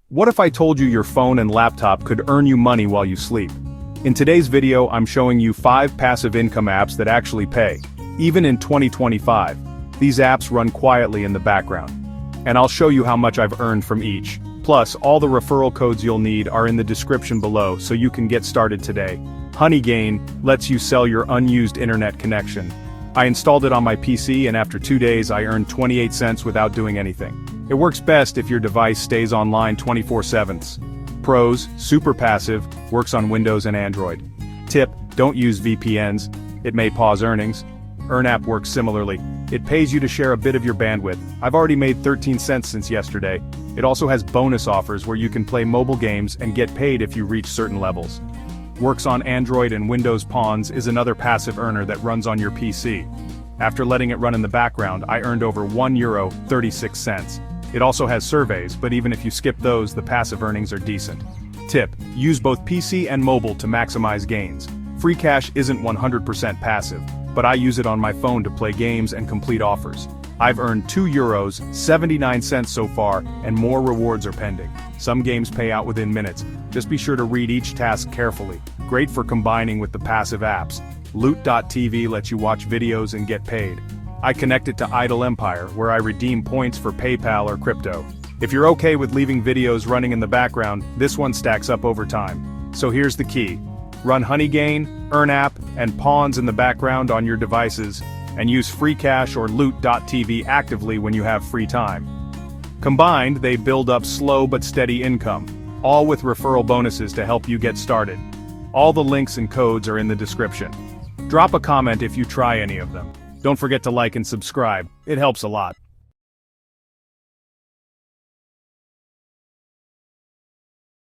What if I told you your phone and laptop could earn you money while you sleep? In today's video, I'm showing you 5 passive income apps that actually pay. Even in 2025, these apps run quietly in the background. And I'll show you how much I've earned from each. Plus, all the referral codes you'll need are in the description below so you can get started today. Honeygain lets you sell your unused internet connection. I installed it on my PC and after 2 days I earned 28 cents without doing anything. It works best if your device stays online 24/7. Pros, super passive, works on Windows and Android. Tip, don't use VPNs, it may pause earnings. EarnApp works similarly. It pays you to share a bit of your bandwidth. I've already made 13 cents since yesterday. It also has bonus offers where you can play mobile games and get paid if you reach certain levels. Works on Android and Windows. Pawns is another passive earner that runs on your PC. After letting it run in the background, I earned over €1.36. It also has surveys, but even if you skip those, the passive earnings are decent. Tip, use both PC and mobile to maximize gains. Freecash isn't 100% passive, but I use it on my phone to play games and complete offers. I've earned €2.79 so far, and more rewards are pending. Some games pay out within minutes. Just be sure to read each task carefully. Great for combining with the passive apps. Loot.tv lets you watch videos and get paid. I connect it to Idle Empire, where I redeem points for PayPal or crypto. If you're okay with leaving videos running in the background, this one stacks up over time. So here's the key. Run Honeygain, EarnApp, and Pawns in the background on your devices, and use Freecash or Loot.tv actively when you have free time. Combined, they build up slow but steady income, all with referral bonuses to help you get started. All the links and codes are in the description. Drop a comment if you try any of them. Don't forget to like and subscribe, it helps a lot.